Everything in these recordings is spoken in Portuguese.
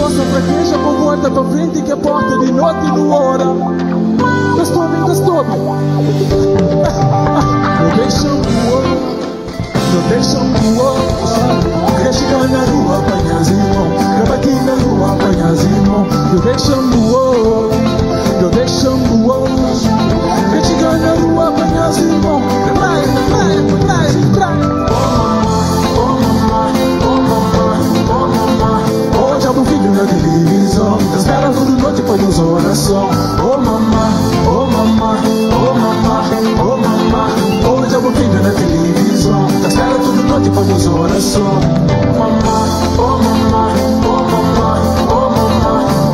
costa fraqueja, com volta pra frente que é porta de noite e no hora. Gastou-me. Não deixam voar. Quer chegar na rua, apanha as irmãos. Quer aqui na rua, apanha as irmãos. Não deixam voar. Quer chegar na rua, apanha as irmãos. Trai. Oh, diabo filho na televisão. Espera toda noite pra nos oração. Oh mamá. Oh, diabo filho na televisão. Espera toda noite pra nos oração. Mamá.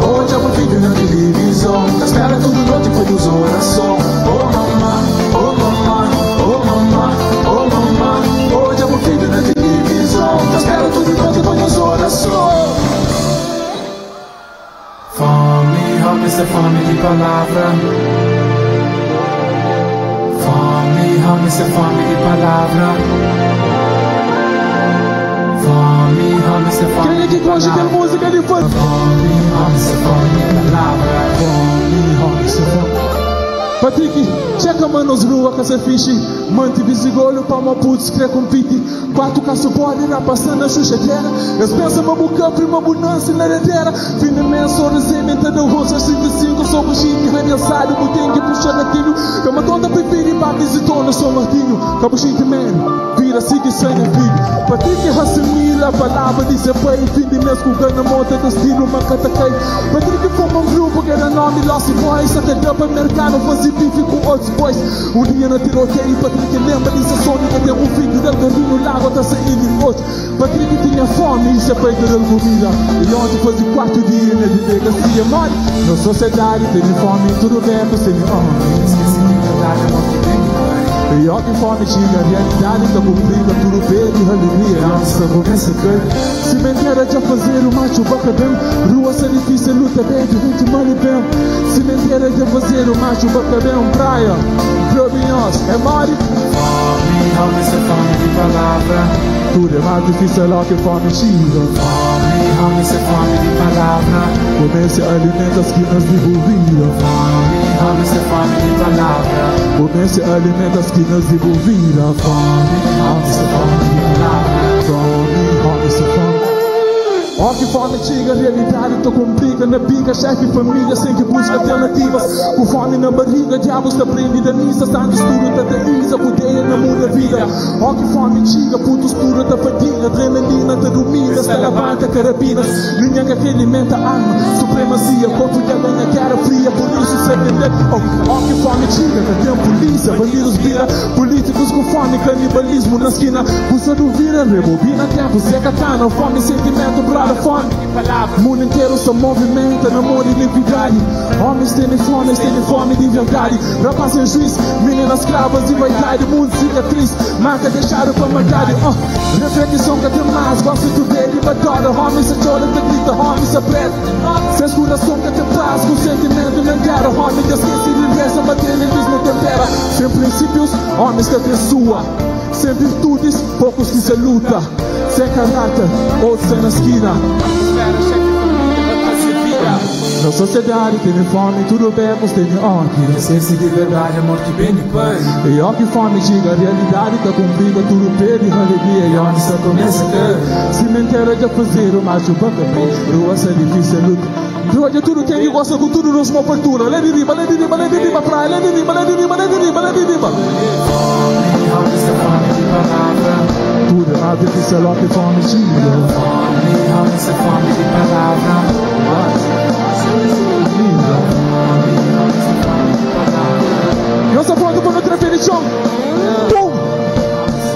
Oh, diabo filho na televisão. Espera toda noite pra nos oração. Oh mamá. Oh, diabo filho na televisão. Espera toda noite pra nos oração. Fome, homens é fome de palavra. Homens é fome de palavra. Homens é fome de palavra. Quem é que gosta de música de fã? Homens é fome de palavra. Homens é fome. Patrick, checa manos rua que se fixe. Mante visigolho pra uma putz que compite. Quatro caço pode ir passando a chuchaqueira. Eles pensam uma boca prima bonança na heredera. Fim de mês, só recebimento do rosto. 65, sou o chique, aniversário. Botem que puxa daquilo. Que uma tonta prefere pra visitar no São Martinho. Cabo chique man, vira sigue sem filho. Patrick rassemira a palavra de ser pai. Fim de mês com ganha monta de estilo macataquei. Patrick forma um grupo que era nome Lost Boys. Até deu para mercado fazer bife com outros boys. Um dia na tiroteio, Patrick lembra disso sônica. Tem um filho dele que no lago até sair de outro. Patrick tinha fome e se peita de comida. E ontem fazia 4 dias na delegacia. Mãe, na sociedade tem fome, tudo bem com sem homem. Esqueci de verdade, amor que vem de pai. E ó que fome tinha, a realidade tá cumprida. Tudo bem de alegria, nossa conversa cai. Cimenteira de fazer o macho bacabão. Rua sem difícil, luta bem, de gente mal e bem. Cimenteira de fazer o macho bacabão. Praia, Provinhos, é mole. Homens é fome de palavra. Tudo é mais difícil lá que fome chega. Homens é fome de palavra. Comece a alimentar as quinas de bovina. Homens é fome de palavra. Comece a alimentar as quinas de bovina. Homens é fome de palavra. Homens é fome. Ó que fome chega, a realidade tu complica. Na pica, chefe e família sem que busca alternativas. Com fome na barriga, diabos da previda missa. Está no escuro da delícia, poder na muda vida. Ó que fome chega, puto escuro da fadiga. Adrenalina te domina, se levanta carabinas. Linha que alimenta a alma, supremacia. Corpo de ganha cara fria, por isso se vender. Ó que fome chega, que tem polícia, bandidos vira. Políticos com fome, canibalismo na esquina. Puxa do vira, rebobina tempo, se katana. Fome, sentimento, brother. Fome, mundo inteiro só movimenta, namoro e liberdade. Homens têm fome de verdade. Rapaz sem juiz, meninas escravas e vaidade. Mundo cicatriz, marca deixada pra maldade. Reflexão que tem mais, gosto de ver e adora. Homens se chora, te grita, homens se apreta. Fez coração que te paz, com sentimento na guerra. Homem que esquece de reza, bater em luz no tempera. Sem princípios, homens que te sua. Sem virtudes, poucos que se luta. Sem caráter, outros sem na esquina. Na sociedade tem fome, tudo bem, mas tem ódio. Esqueci de verdade, amor que vem de pai. E ó que fome chega, a realidade tá cumprida. Tudo perde alegria e onde só começa a ter. Cimenteira de fazer o macho banca bem. Rua sem difícil luta. Rua de tudo quem gosta com tudo nos uma abertura. Lê de riba, praia. Lê de riba. Homens é fome de palavra. Tudo é mais difícil lá que fome chega. Homens é fome de palavra. Eu só pronto para nuestra definición. 1,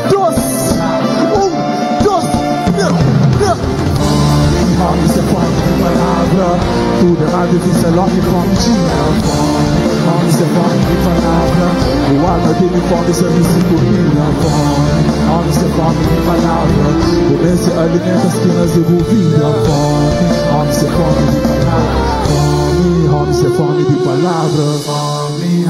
2, 1, 2. Homens é fome de palavra. Tudo é mais difícil lá que fome chega. Homens é fome de palavra. O alma dele fome se me segura. Homens é fome de palavra. Comece a alimentar as quinas de bovina. Homens é fome de palavra. Homens é fome de palavra.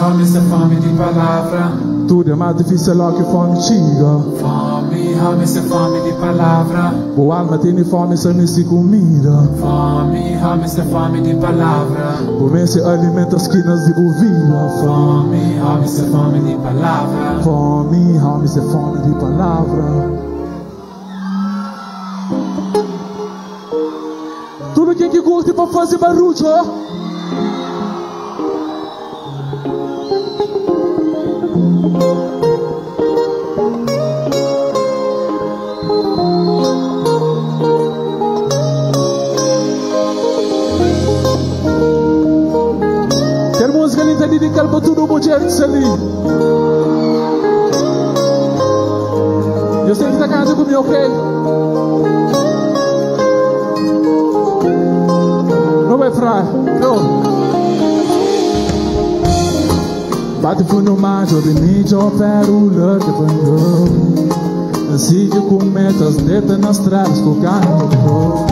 Homens é fome de palavra. Tudo é mais difícil lá que fome chega. Fome, har-me fome de palavra. Boa alma tem fome sem me comida. Fome, har-me fome de palavra. Comece alimenta as quinas de ovelha. Fome, har-me fome de palavra. Fome, har-me fome de palavra. Tudo quem que curte pra fazer barulho, ó. Quero música linda dedicada pra todo mulher que está ali. Eu sei que tá cantando comigo, ok? Não vai fraco, não. Bate fundo no mar, eu limite, eu quero o luck, eu sigo com metas, neta nas trás, com o carro no corpo.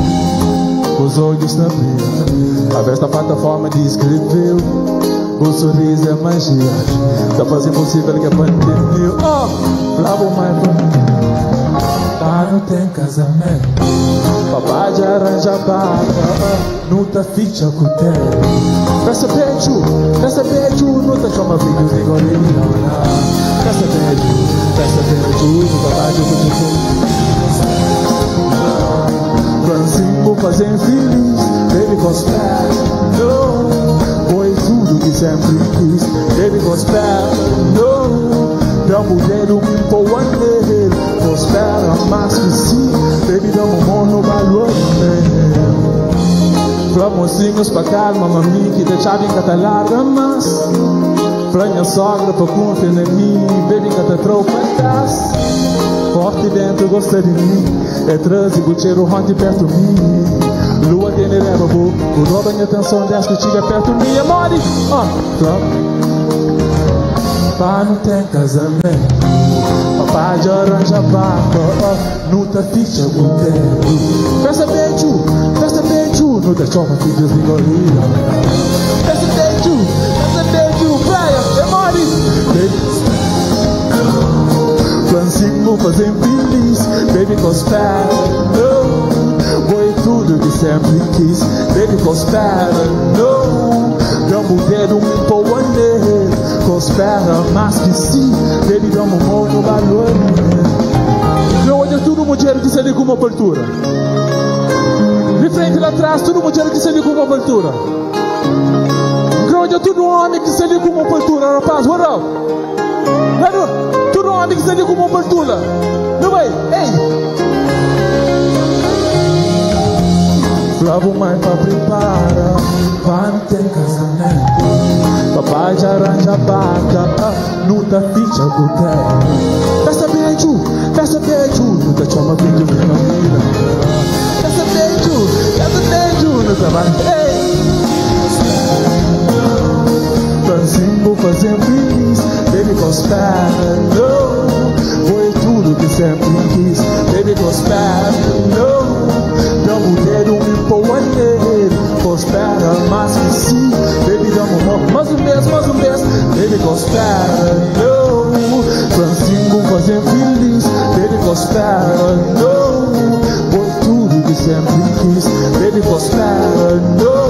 Os olhos na vida, a vesta plataforma descreveu. O sorriso é magia, tá fazendo possível que a pandemia. Oh, lava o mais pra mim. Tá, não tem casamento. Papai de aranja barba, não tá ficha com o tempo. Peça beijo, não tá chama vídeo de gorila. Peça beijo, não tá mais de Francisco fazendo feliz, baby gospel, no. Foi tudo que sempre quis, baby gospel, no. Da mulher um pouco nele, prospera mais que sim, baby dá um mão no valor nele. Flamocinhos pra calma, mami, que deixava em catalada, mas Franha sogra pra confiar em mim, baby que te troca das. Forte dentro, gosta de mim, é trânsito, cheiro ronde perto de mim. Lua tem leva boa, o dobra minha atenção desce que estiver perto de mim, amore. Papai não tem casamento, papai de aranja barba, não tá ficha com tempo. Peça beijo, não deixa uma filha de gorila. Peça beijo, praia, amore. Francisco fazendo feliz, baby gospel, no. Foi tudo que sempre quis, baby gospel, no. Da mulher um pouco nele, gospel, mas que sim, baby dá um mão no valor. Eu olho tudo mulher que se liga com uma abertura. De frente lá atrás, tudo mulher que se liga com uma abertura. Eu olho tudo homem que se liga com uma abertura, rapaz, what up? Tudo homem que se liga com uma abertura. Não vai, ei! Flavo mais pra preparar, vai não tem casamento. Papai de aranja barca, não tá ficha com tempo. Peça beijo, não tá chama vídeo de família. Peça beijo, não tá mais, ei! Francisco fazendo feliz, baby gospel, no. Foi tudo que sempre quis, baby gospel, no. Da mulher um pouco nele, prospera mais que sim, baby dá um amor, mais um mês, baby gospel, no. Francisco fazendo feliz, baby gospel, no. Foi tudo que sempre quis, baby gospel, no.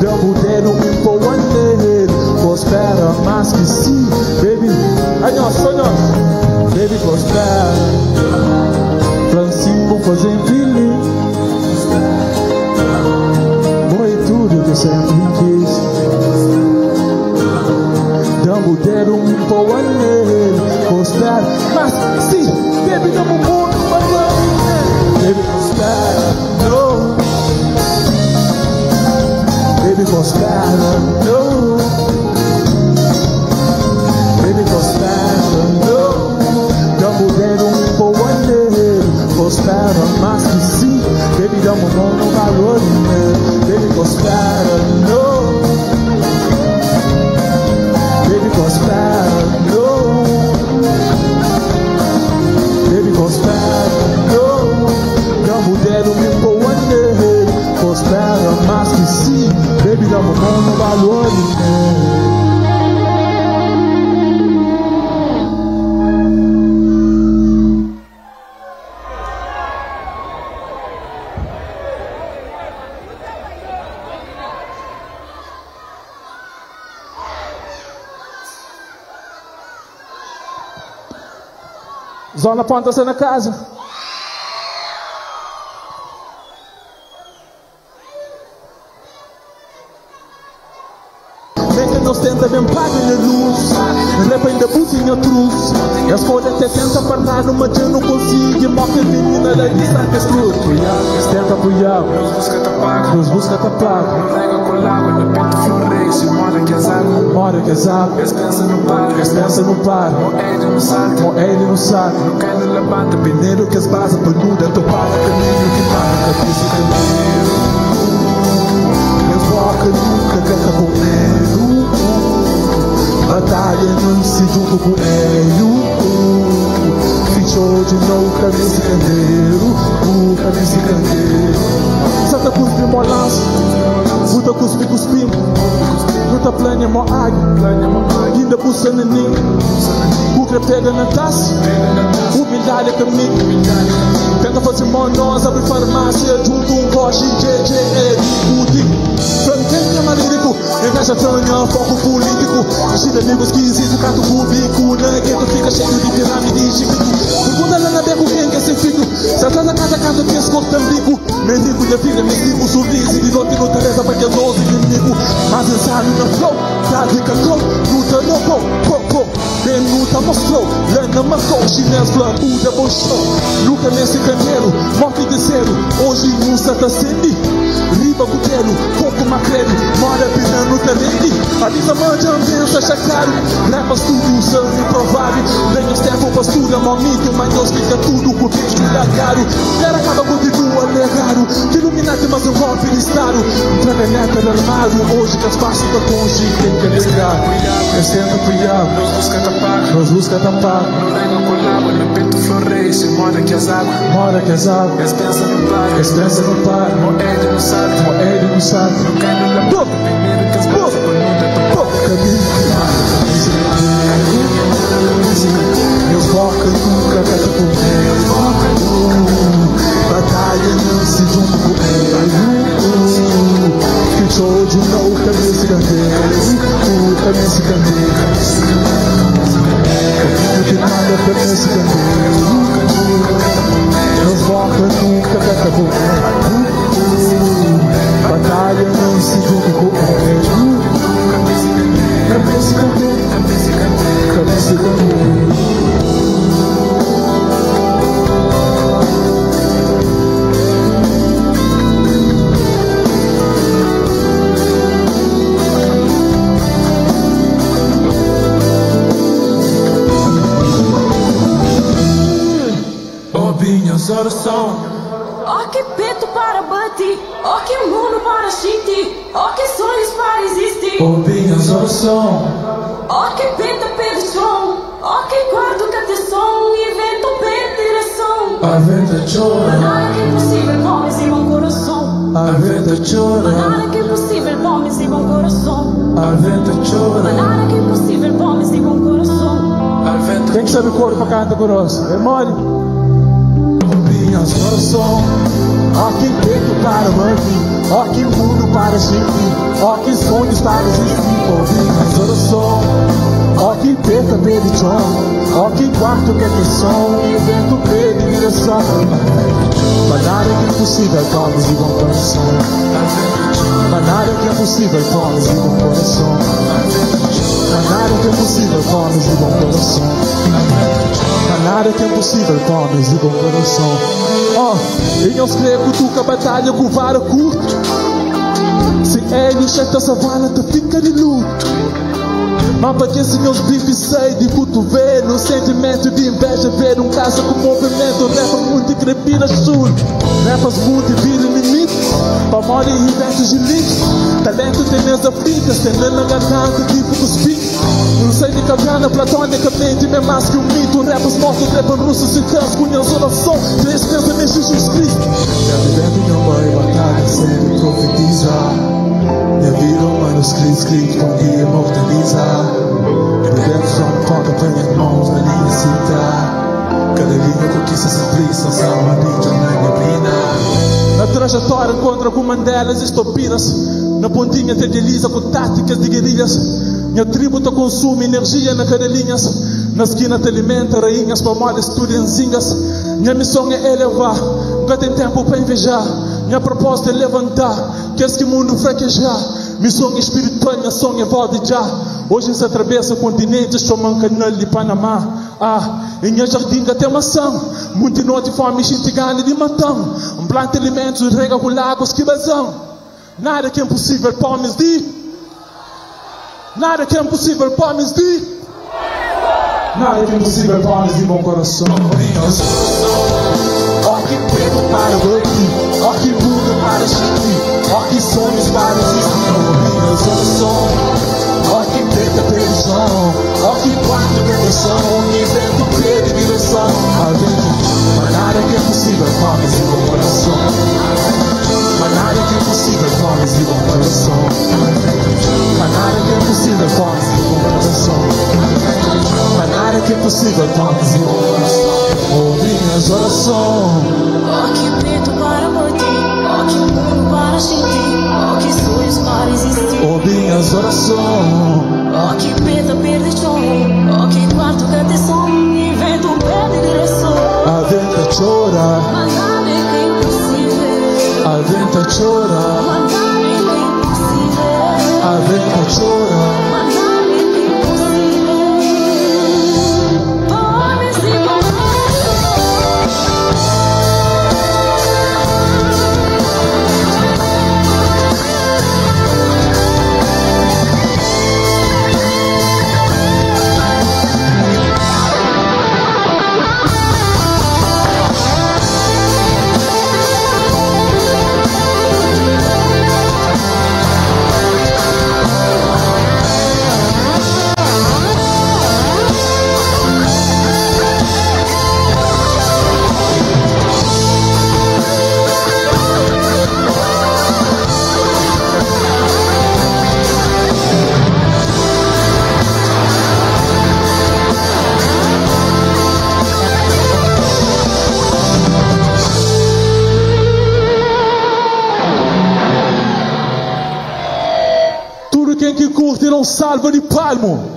Da mulher um pouco nele, prospera mais que sim, baby. Aí nós, baby gospel. Francisco fazendo feliz, foi tudo que sempre quis. Da mulher um pouco nele, prospera mas sim, baby dá um mundo para baby gospel, no. Baby gospel, no. Baby gospel, no. Da mulher um pouco nele, prospera mas que sim, baby dá um mão no valor, baby gospel, no. Baby gospel, no. Baby gospel, no. Da mulher um pouco nele, prospera mas que sim, baby dá um mão no valor, Zona Ponta na casa. Nós tenta bem paga na luz. Rap ainda buzinha truz. E a escolha até tenta parar, mas eu não consigo. Moca menina da distância escuro. Tenta apoiar, nos busca tapar. Rega com água, no peito floresce. Mora que as águas. Descansa no par. Moede no saco. Moede no saco. No cai no levanta. Pneiro que as bases panuda. Topar o caminho que mata. Cabeça e caminho. Meus boca nunca canta com medo. Batalha não se junto com ele. Fichou de novo o cabeça candeiro. O cabeça candeiro. Santa cuspe molança. Puta cuspe cuspindo. Puta plane mo águia. Ainda puxa neném. O que pega na taça. Humildade é caminho. Tenta fazer mão nós. Abre farmácia. Junto roche. Plantinha manírico. Inveja franha. Foco político. Chile amigos esquisito. Cato cubico. Negueto fica cheio de pirâmide. Segunda lana beco. Quem quer ser filho? Se atrás da casa canto que escorta tambico. Mendigo de filha. Mendigo sorriso. De noite no Teresa. Porque é 12 inimigo. Mas ensaio na flow. Prática flow. Luta no pô. Benuta mostrou. Lena marcou. Chinês flambuda mostrou. Nunca nesse candeiro. Morte de zero. Hoje não se tá sendo. Riba Butelo, pouco macrelo, mora pisando terreno. Avisa mande ambiência, achar caro. Repas tudo, sangue provável. Venha Stefan, pastura, momento. Manhos fica tudo, porque estuda caro. Era acaba, continua, é raro. Que iluminati, mas um golpe listado. Traveneta armado, hoje que as faço pra conge. Tem que ligar, é sempre piar. Nos busca tapar. No rega com água, no peito floresce. Mora que as águas. Descansa no par. Moede no saco. Moede no saco. No cai no levanta. Primeiro que as bases panuda. Meus boca nunca canta com ele. Batalha não se junta com ele. Fichou de novo, cabeça candeiro. Cabeça candeiro. Caminho que nada, cabeça candeiro. Meus boca nunca canta com ele. Batalha não se junta com ele. Cabeça candeiro. Cabeça candeiro. Minhas orações. Oh, que peito para bater. Oh, que mundo para sentir. Oh, que sonhos para existir. Minhas orações. Oh, que peito pelo som. Oh, que quarto que tem som. E vento pela direção. A vida chora. Nada que é impossível, vamos e bom coração. A vida chora. Nada que é impossível, vamos e bom coração. A vida chora. Nada que é impossível, vamos e bom coração. A vida Quem que sabe coro pra cantar conosco? É mole. minhas orações. Ó que peito para manter, ó que mundo para sentir, ó que sonhos para existir. Ouvir minhas orações. Ó que peito pede som, ó que quarto que tem som, e vento pede direção. Mas nada que é possível, vamos de bom coração. Mas nada que é possível, vamos de bom coração. Mas nada que é possível, vamos de bom coração. Mas nada que é possível, vamos de bom coração. Ó, em aos gregos tu que a batalha com vara curto. Se ele chata savana, tu fica de luto. Mas padece meus bifes sei de cotovelo. Sentimento de inveja, ver um caso com movimento. Repa muito e crepina chulo. Repas muito e vira inimigo. Pamore e versos de lixo. Talento tem minhas aflitas, tendendo na garganta, tipo dos picos. Não sei de caverna, platonicamente, me mais que um mito. Repas mortos, repam russos e trans, cunhas oração. Três pensamentos de Jesus Cristo. Já vivendo em uma batalha, sempre profetizar. Minha vida é um manuscrito escrito com guia imortalizar. Bebendo só no toca, põe as mãos na linha cita. Cada linha conquista simplista, salva de minha vida. Na trajetória encontro algumas delas estopinas. Na pontinha até desliza com táticas de guerrilhas. Minha tribo te consome energia na cadelinhas. Na esquina te alimenta, rainhas, palmadas, estudianzinhas. Minha missão é elevar, nunca tem tempo para invejar. Minha proposta é levantar, queres que o mundo fraquejar. Missão espiritual, minha som é volta já. Hoje se atravessa continentes, chamam canal de Panamá. Em minha jardim tem maçã. Muito noite fome, xintigane de matão. Planta alimentos, rega com lagos, que bazão. Nada que é impossível para me dizer. Nada que é impossível para me dizer. Nada que é impossível para me dizer, bom coração. Ó que preto para o aqui, ó que Buda para Chiqui, ó que sonhos para existir. Ó que preta perdição, ó que quarto perdição, invento perda e direção. Mas nada que é possível para me dizer, bom coração. Mas nada que é possível para me dizer, bom coração. Mas nada que é possível para me dizer, bom coração. Mas nada que é possível para me dizer, bom coração. Ouvi minhas orações. Ó que preto para morrer, ó que mundo para sentir, ó que sonhos para existir. Ouvi minhas orações. Ó que preta perde som, ó que quarto canta som, invento perde direção. A venta chora, Mas nada é que é impossível. a venta chora, Mas nada é que é impossível. a venta chora. Mas nada é que é impossível. Pode se Quem que curte não salva de palmo.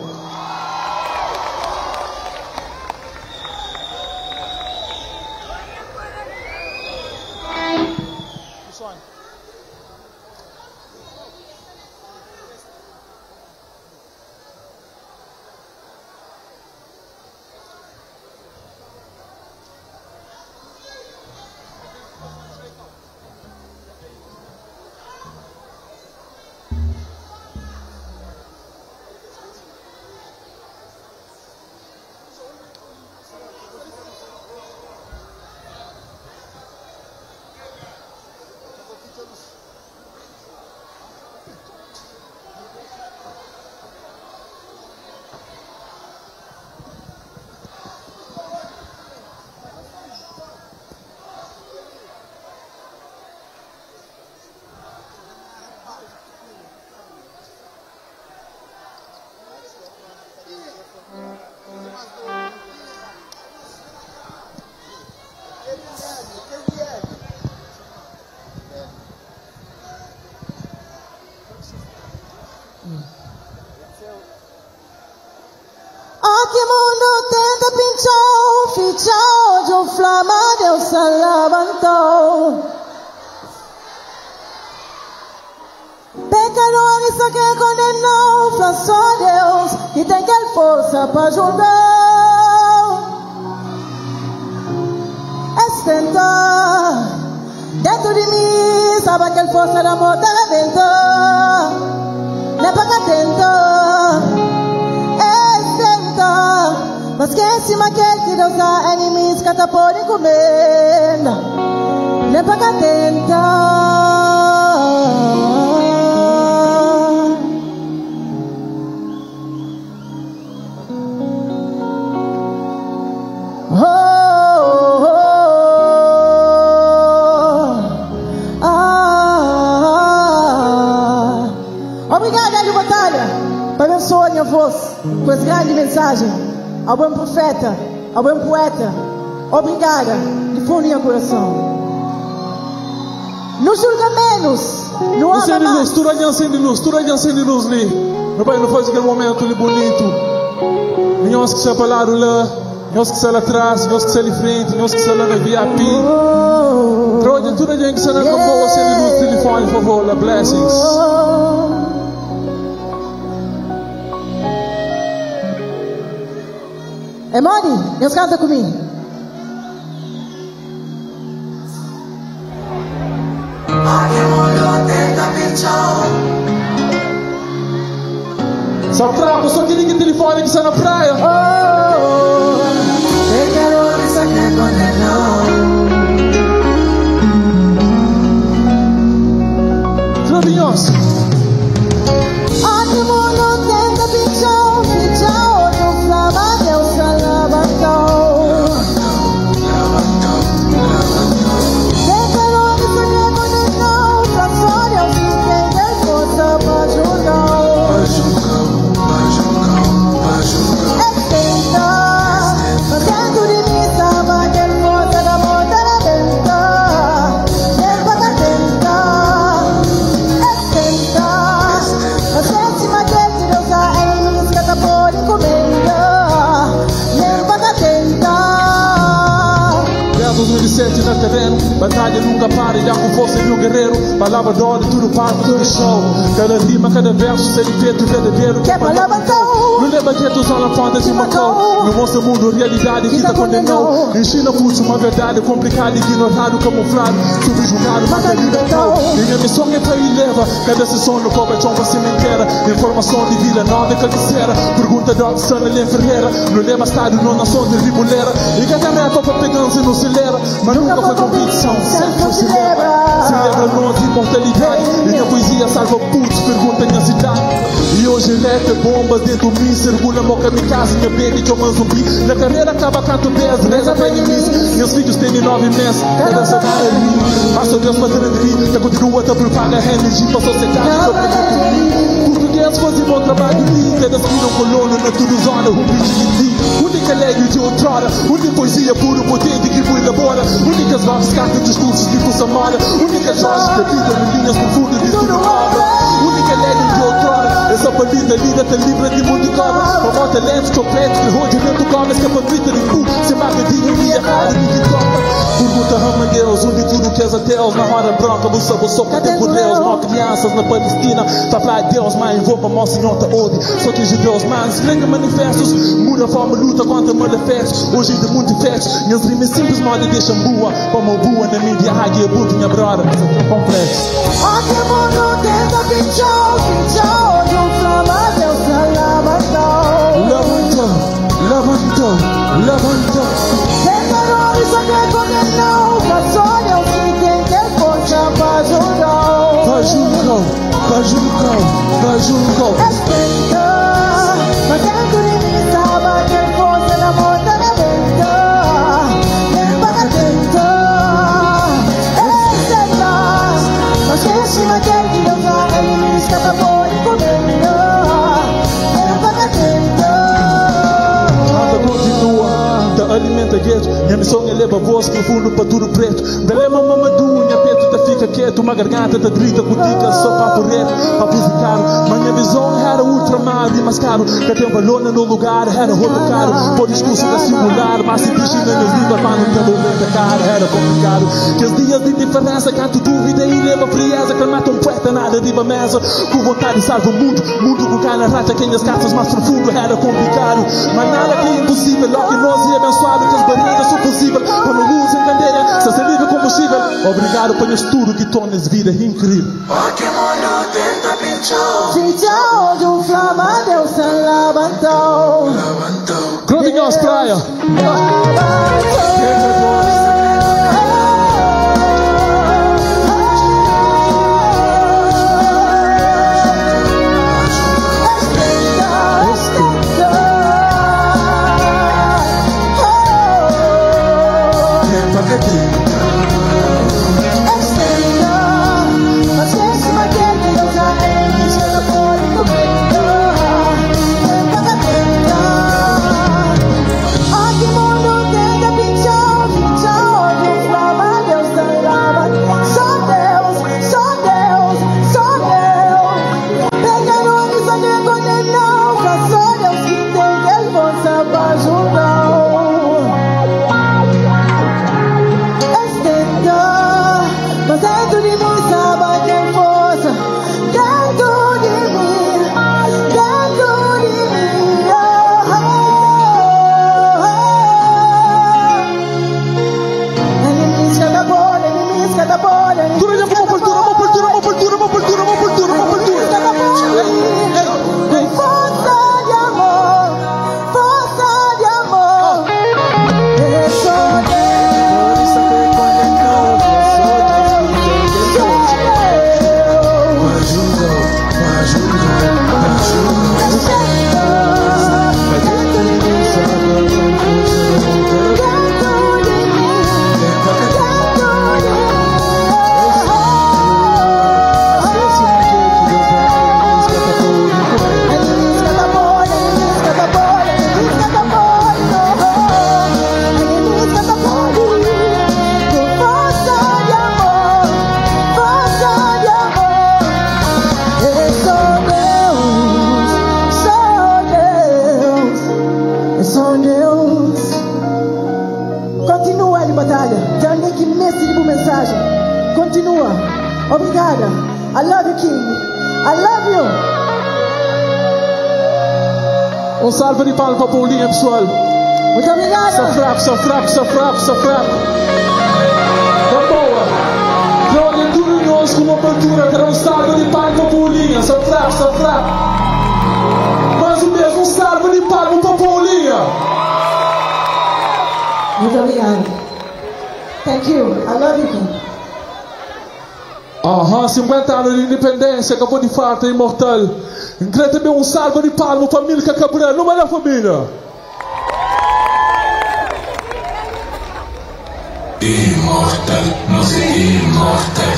Aqui mundo tenta pinchar, fichar, de um flama, Deus se levantou. Pecadores só quer condenar, fala só Deus, que tem aquela força para julgar. É tentar, dentro de mim, sabe aquela força da morte da venta. Não é para tentar. Mas que em cima aquele que Deus dá inimigos que até podem comer. Nem para cá tentar. Oh, oh, oh, ah. Obrigada, Hélio Batalha, por abençoar minha voz com essa grande mensagem. Ao bom profeta, ao bom poeta, obrigada, de fundo do meu coração. Não julga menos, não ama mais. Acende luz, tudo aí acende luz ali. Meu pai, não faz aquele momento ali bonito. Nós que se falaram lá, nós que se lá atrás, nós que se ali frente, nós que se lá na VIP. Troja tudo a gente que se não acabou, você liga o telefone, por favor, la blessings. Emoni, Deus canta comigo. Só trago, só que liga o telefone que está na praia. Flavinhos. Na terreno, batalha nunca para, já com força de um guerreiro. Palavra de ordem, tudo parte, tudo show. Cada rima, cada verso, sem feito verdadeiro. Que é palavra tão. Não leva que tu só na fonte de Macau. Não mostra o mundo, realidade que tá condenou. Ensina pulso, uma verdade complicada, ignorado, camuflado, subjugado, mas libertou. Minha missão é para ir leva. Cada sessão no cobre, chomba sementeira. Informação de Vila Nova, Cacicera. Pergunta da opção, ele é Ferreira. Não leva estado, não nação de Ribolera. E cada meta para pegança não acelera. Mas nunca foi competição, sempre foi celebra. Celebra-nos imortalidade. E a poesia salva putos, pergunta minha cidade. E hoje eleta bombas dentro de mim. Circula moca minha casa, minha baby que eu mando zumbi. Na carreira acaba canto 10, reza pra inimigos. Meus filhos têm 9 meses, cada saudade é mim. Passa Deus para ter de mim. Já continua a propagar a energia para a sociedade. Português fazem bom trabalho de mim. Cada viram colono na tudo zona, um bicho de ti. Única alegre de outrora, única poesia puro potente que foi elabora. Únicas vozes cartas discursos de Fussa Mora. Única jorge da vida, linhas profundas de tudo obra. Única alegre de outrora, essa partida lida te livra de mundo e cobra. Com mó talento, completo, que rodeia dentro do cobra. Escapa vida de cu, se marca de minha cara de que toca. Pergunta rama Deus, onde tudo que és a Deus. Na hora branca, você só cadê por Deus? Não crianças na Palestina, tá pra Deus, mas envolva mó senhor tá ode. Só que judeus, mas escreve manifestos. Muda a forma, luta contra malefetos. Hoje de muito fete, minhas rimas simples mal e deixam boa. Como boa na mídia, águia, buta, minha brother. Isso aqui é complexo. Aqui mundo tenta pinchou, de um flama, Deus levantou. Levantou. Terrores a que condenou, passou, Deus que tem que força para julgar. Para julgar. Respeita, mas dentro de mim sabe que força na morte da venta. Nem para tentar, mas que em cima dele que Deus a ele escapa por encomenda. Nem para tentar. Nada continua, alimenta gueto. Minha missão é levar voz profundo para tudo preto. Belema mamadou, minha peito tá fica quieto. Uma garganta tá drita, cutica, só papo reto. Abuso caro, mas minha visão era ultramar e mais caro. Que tem valor no lugar, era roubo caro. Por discurso da singular, mas se diz na minha vida, para não ter movimento cara, era complicado. Que os dias de diferença, canto dúvida e leva frieza. Que mata um poeta, nada de mesa. Com vontade salva o mundo, mundo com cara rata. Quem as cartas mais profundo, era complicado. Mas nada que é impossível, logo que nós é abençoado. Que as barreiras são possíveis, quando luz encandeia, se livre combustível. Obrigado por isso tudo que tornas vida incrível. Pinchou de um flama, Deus se levantou. Clovinhos, praia. Aqui mundo tenta pinchar. King. I love you. salva de palmas para Paulinha, pessoal. Muito obrigada. Só fraco. Tá boa. Glória tudo nós com uma abertura. Terá salva de palmas para Paulinha. Só fraco. Mais ou menos salva de palmas para Paulinha. Muito obrigada. Thank you. I love you, King. 50 anos de independência, acabou de farta, imortal. Queria também salva de palmas para Milka Cabral, não é da família. Immortal, música immortal.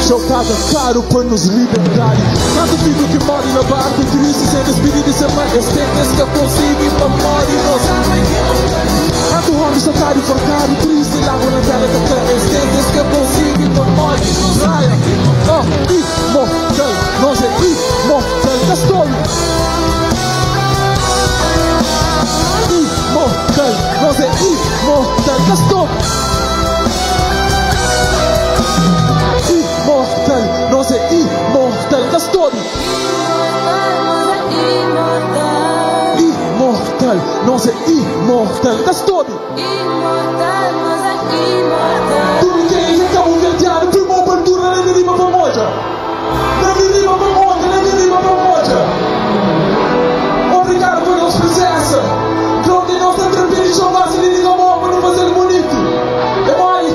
Seu paga caro por nos libertar. Cada filho que mora na barca, Cristo sem espírito de semana, estende que eu consigo ir para morrer. Cada homem só caro e forcado, triste lá na terra da terra, estende que eu consigo ir para morrer. Imortal, nós é imortal, gastou. Imortal, nós é imortal, gastou. Imortal, nós é imortal, Castori. Imortal, nós é imortal, Castori. Tudo que é Cabo Verdeano, prima abertura, nem rima pra moja. Obrigado por nossa presença. Claro que nós estamos tranquilos, só mais ele liga a mão para não fazer bonito. É mais.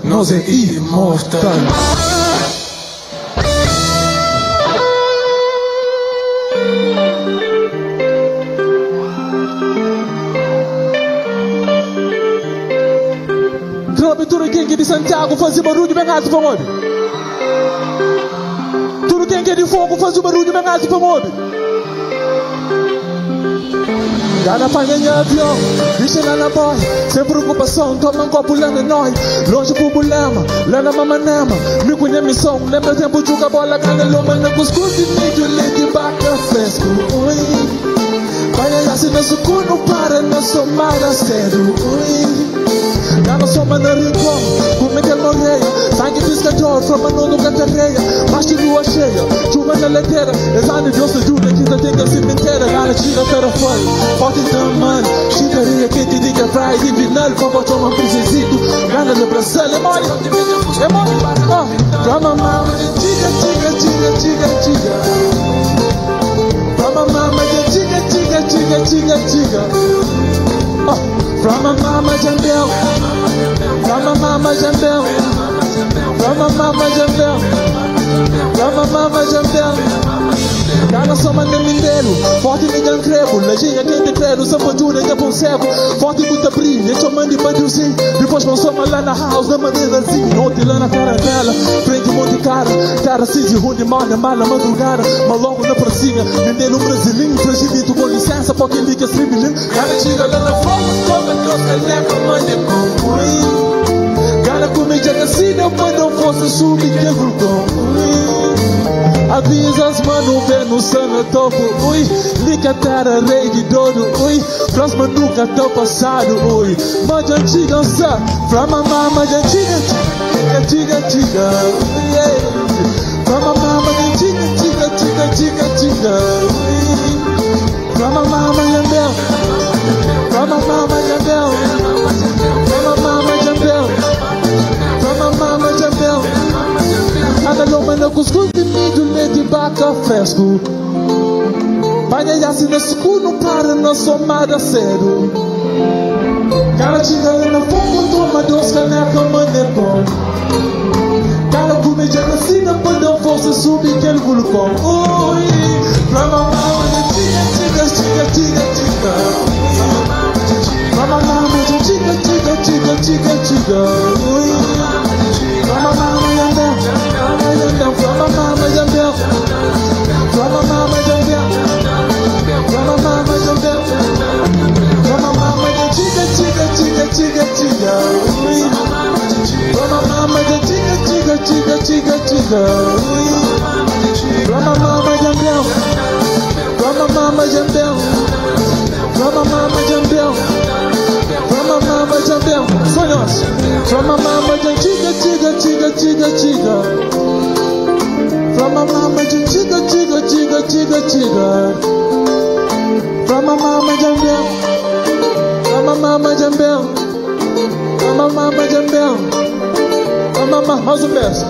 Nós é imortal. Tudo quem é de Santiago faz barulho bem alto para onde? Tudo quem é de fogo faz barulho bem alto para onde? Cada panha avião, deixa lá na boia. Sem preocupação, toma um copo lá na nós. Longe pro problema, lá na mamanema. Me conhece missão, lembra tempo joga bola. Gana loma na cuscuz e meio leite baca fresco. Panha assim na sucuno para na somada cedo. Gana soma na rincão, como é que ele morreia. Sangue piscador, forma no cantareia. Mas de lua cheia, chuva na leteira. Exame Deus te ajuda, quinta tem que cemitério. Gana tira para fora, forte tamanho. Chicaria que te diga praia de vinal. Como toma um princesito, gana no Brasil. É mole, From a mama, chica. From a mama, chica. From a mama, Jambel. From a mama, Jambel. From a mama, Jambel. From a mama, Jambel. Gana só manda mineiro, forte ninguém crebo. Lejinha quem te crero, só pode jura que é bom cego. Forte muita brilha, deixa eu mandar para Deus. Depois não soma lá na house, da maneira assim. Ontem lá na cara dela, frente um monte de cara. Cara se de ruim, mala madrugada. Mas logo na pracinha, mineiro brasileiro. Fragilito com licença, porque ele quer streaming. Cara chega lá na forma, toma troca, leva, manda com Cara comédia assim, não pode não fosse subir que vulcão. Avisas, mano, vê no sana topo, ui. Liga terra, rei de dono, ui. Próxima nunca tão passado, ui. Mas antiga, só. From a mama, antiga. From a mama, antiga. From a mama, Jambel. From a mama, Jambel. From a mama, Jambel. From a mama, Jambel. Cada loma na cuscuz de milho, leite baca fresco. Panha assim na escuro, para na somada cedo. Cara chega lá na fogo, toma 2 canecas, mano é bom. Cara comédia assim, não pode não fosse subir que ele vulcão. com ui. Pra mamar uma tiga, tiga, tiga, tiga, tiga. Pra mamar uma tiga, tiga, tiga, tiga, tiga, ui. Pra mamar uma jambel, pra mamar uma jambel, pra mamar uma jambel, pra mamar uma jambel, pra mamar uma tiga, tiga, tiga, tiga, tiga, ui. Pra mamar uma tiga, tiga, tiga, tiga, tiga, ui. Pra mamar uma jambel, pra mamar uma jambel, pra mamar uma jambel, pra mamar uma jambel. Foi nosso. Pra mamar uma tiga, tiga, tiga, tiga, tiga. Pra mamar uma tiga, tiga, tiga, tiga, tiga. Pra mamar uma jambel, pra mamar uma jambel, pra mamar uma jambel, pra mamar mais um verso.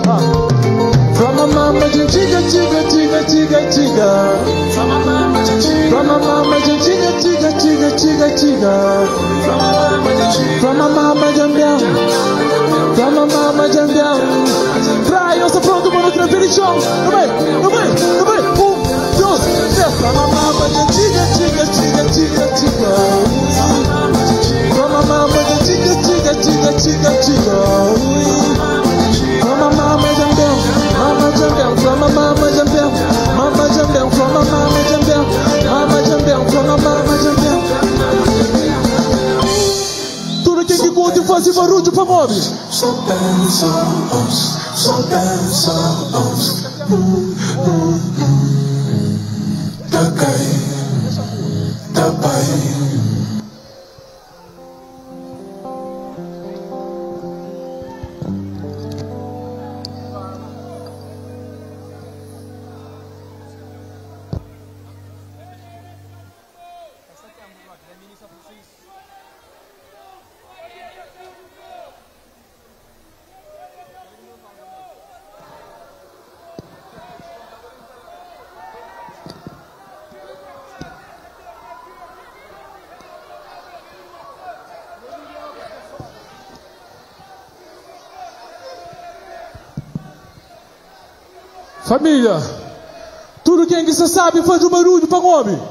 Pra mamar uma tiga, tiga, tiga, tiga, tiga. Pra mamar uma tiga, tiga, tiga, tiga, tiga. Pra mamar uma jambel, pra mamar uma jambel. Praia, eu sou pronto, mano, tranquilo, chão. No meio. 1, 2, 3. Pra mamar uma tiga, tiga, tiga, tiga, tiga. Pra mamar uma tiga, tiga, tiga, tiga, tiga. Pra mamar uma jambel, mama jambel, pra mamar uma jambel, mama jambel, pra mamar uma jambel, mama jambel, pra mamar uma jambel. Tudo quem que curte faz barulho pra mob. So dance, da pai. Família, tudo quem que você sabe faz um barulho pra homem.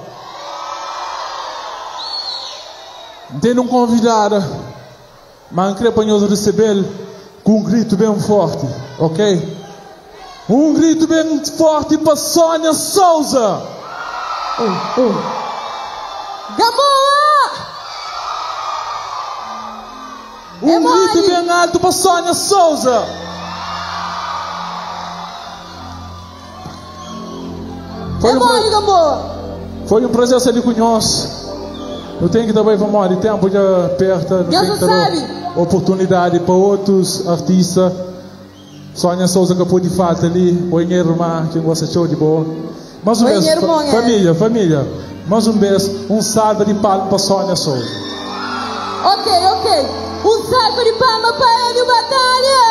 Tem um convidado, mas creio para nós receber com um grito bem forte, ok? Um grito bem forte para Sônia Souza. Gamboa! Um grito bem alto para Sônia Souza. Foi um prazer ser ali com nós. Eu tenho que também falar de tempo de perto, tem que dar oportunidade para outros artistas. Sônia Souza que pôde fazer ali, o irmã que gosta de show de boa. Mais um beijo, família. Mais um beijo, um salve de palmas para Sônia Souza. Ok. Um salve de palmas para ele, Batalha.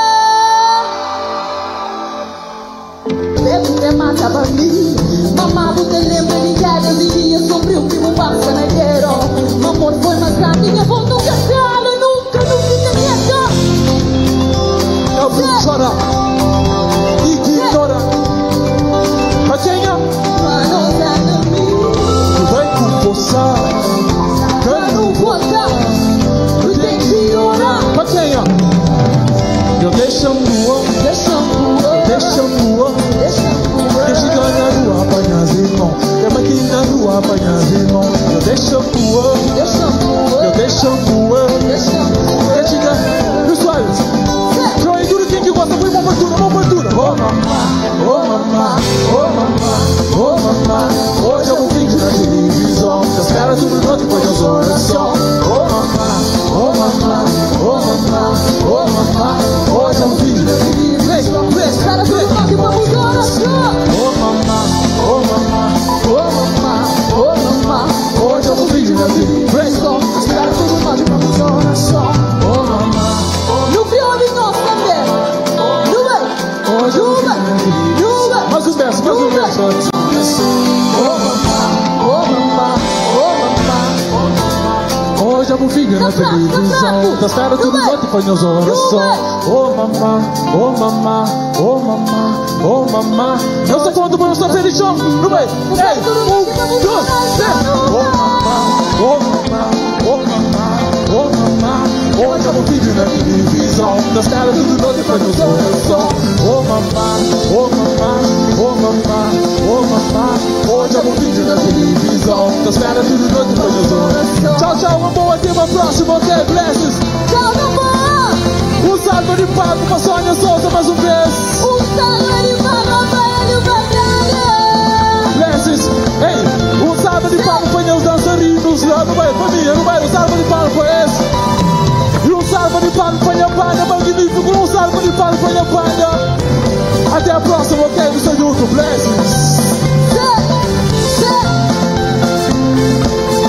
Você mata pra mim. Mamá, você lembra de diárias e dias sobre o primo passa na guerra. Amor foi mais grande, minha voz nunca cala, nunca fica quieta. Eu vim chorar e ignorar. Patinha, vai compulsar. Não conta, Eu tenho que orar. Patinha, eu deixo no deixa ganhar o apanhar irmão. É mais que um vídeo na televisão. Da espera tudo noite põe as orações. Oh mamá, oh mamá, oh mamá, oh mamá. Eu sou conto por eu sou felichão. No meio, ei, 1, 2, 3. Oh mamá, oh mamá, oh mamá, oh mamá. Hoje eu um vídeo na televisão. Da espera tudo noite põe as orações. Oh mamá, oh mamá, oh mamá, oh mamá. Hoje eu um vídeo na televisão. Da espera tudo noite põe as orações. Tchau, tchau, uma boa, até uma próxima, ok, blesses. Tchau, meu amor. Um salve de papo pra Sônia Souza mais uma vez.